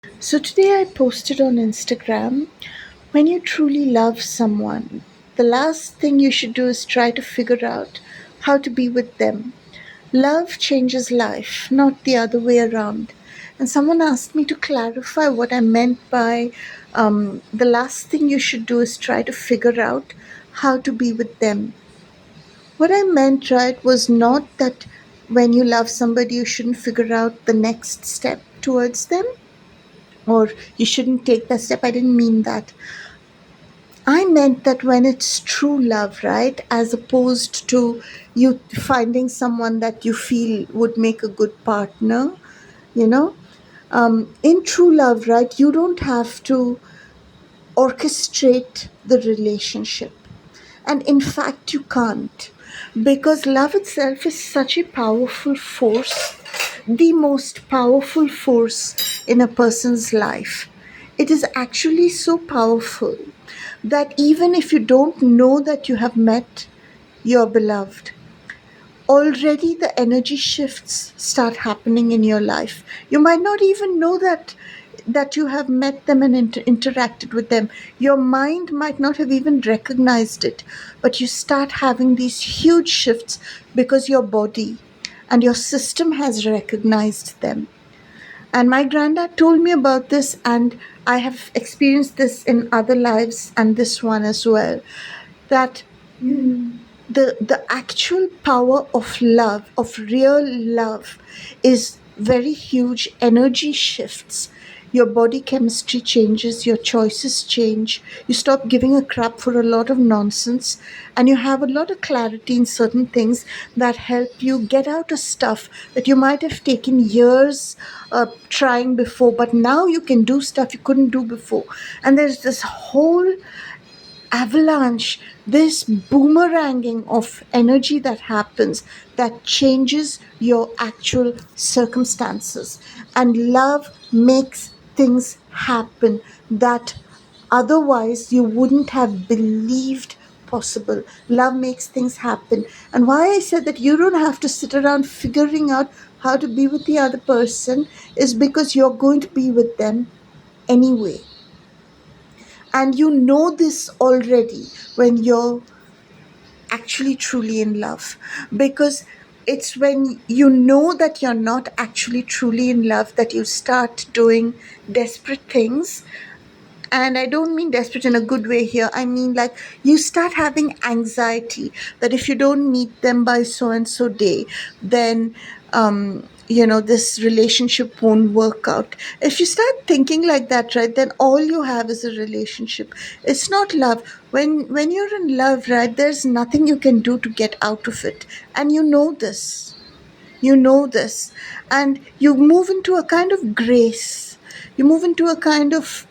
So today I posted on Instagram, when you truly love someone, the last thing you should do is try to figure out how to be with them. Love changes life, not the other way around. And someone asked me to clarify what I meant by the last thing you should do is try to figure out how to be with them. What I meant, right, was not that when you love somebody, you shouldn't figure out the next step towards them or you shouldn't take that step. I didn't mean that. I meant that when it's true love, right, as opposed to you finding someone that you feel would make a good partner, you know, in true love, right, you don't have to orchestrate the relationship. And in fact, you can't. Because love itself is such a powerful force, the most powerful force in a person's life. It is actually so powerful that even if you don't know that you have met your beloved, already the energy shifts start happening in your life. You might not even know that you have met them and interacted with them. Your mind might not have even recognized it, but you start having these huge shifts because your body and your system has recognized them. And my granddad told me about this, and I have experienced this in other lives and this one as well, that the actual power of love, of real love, is very huge. Energy shifts, your body chemistry changes, your choices change, you stop giving a crap for a lot of nonsense, and you have a lot of clarity in certain things that help you get out of stuff that you might have taken years trying before, but now you can do stuff you couldn't do before. And there's this whole avalanche, this boomeranging of energy that happens that changes your actual circumstances. And love makes things happen that otherwise you wouldn't have believed possible. Love makes things happen. And why I said that you don't have to sit around figuring out how to be with the other person is because you're going to be with them anyway. And you know this already when you're actually truly in love, because it's when you know that you're not actually truly in love that you start doing desperate things. And I don't mean desperate in a good way here. I mean, like, you start having anxiety that if you don't meet them by so and so day, then, this relationship won't work out. If you start thinking like that, right, then all you have is a relationship. It's not love. When you're in love, right, there's nothing you can do to get out of it. And you know this. You know this. And you move into a kind of grace. You move into a kind of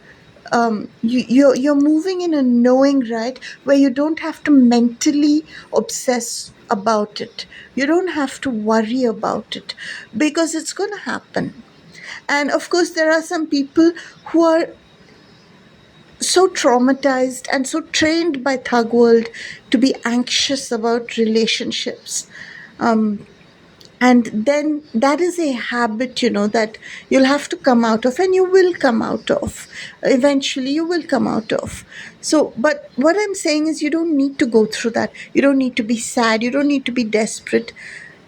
you're moving in a knowing, right, where you don't have to mentally obsess about it, you don't have to worry about it, because it's going to happen. And of course there are some people who are so traumatized and so trained by thug world to be anxious about relationships. And then that is a habit, that you'll have to come out of, and you will come out of. Eventually you will come out of. So, but what I'm saying is, you don't need to go through that. You don't need to be sad, you don't need to be desperate.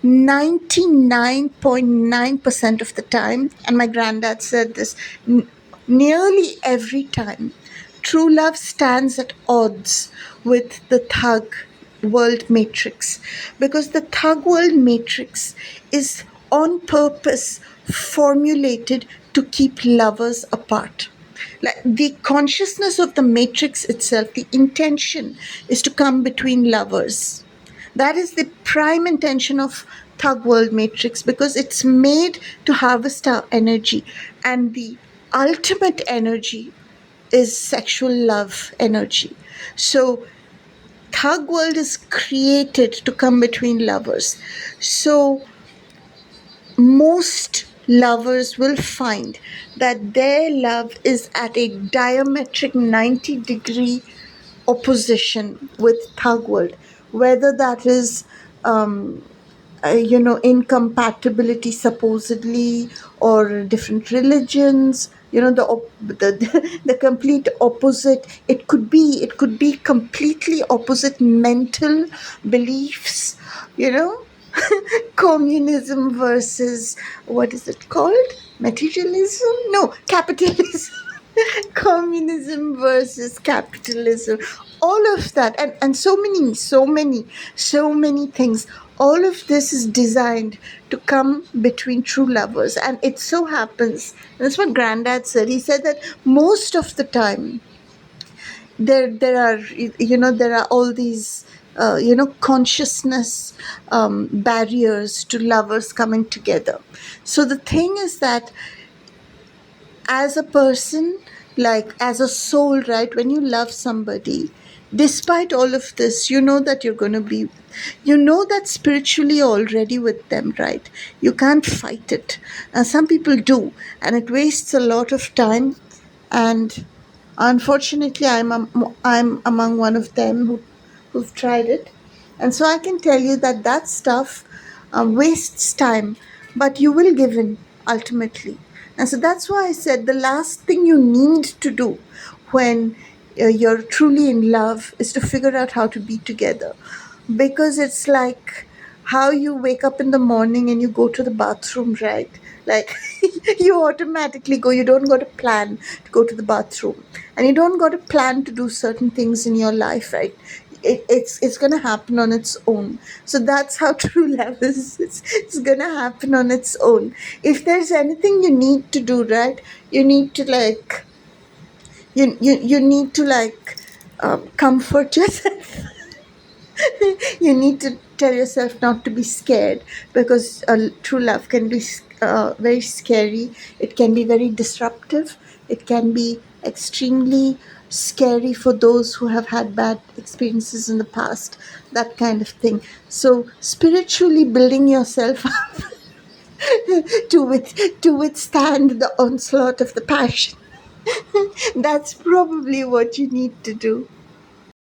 99.9% of the time, and my granddad said this, nearly every time, true love stands at odds with the thug world matrix, because the thug world matrix is on purpose formulated to keep lovers apart. Like, the consciousness of the matrix itself, the intention is to come between lovers. That is the prime intention of thug world matrix, because it's made to harvest our energy, and the ultimate energy is sexual love energy. So thug world is created to come between lovers. So most lovers will find that their love is at a diametric 90-degree opposition with thug world, whether that is incompatibility supposedly, or different religions, the complete opposite. It could be completely opposite mental beliefs, you know. Communism versus, what is it called, materialism, no, capitalism. Communism versus capitalism, all of that, and so many things. All of this is designed to come between true lovers, and it so happens, and that's what Granddad said. He said that most of the time there are all these consciousness barriers to lovers coming together. So the thing is that, as a person, like as a soul, right, when you love somebody, despite all of this, you know that you're going to be, you know that spiritually already with them, right? You can't fight it. Some people do, and it wastes a lot of time. And unfortunately, I'm among one of them who've tried it, and so I can tell you that that stuff wastes time, but you will give in ultimately. And so that's why I said the last thing you need to do when you're truly in love is to figure out how to be together, because it's like how you wake up in the morning and you go to the bathroom, right? Like you automatically go, you don't got to plan to go to the bathroom, and you don't got to plan to do certain things in your life, right? It's gonna happen on its own. So that's how true love is. It's gonna happen on its own. If there's anything you need to do, right, you need to like you need to like comfort yourself. You need to tell yourself not to be scared, because true love can be very scary. It can be very disruptive. It can be extremely scary for those who have had bad experiences in the past, that kind of thing. So spiritually building yourself up to withstand the onslaught of the passion, that's probably what you need to do.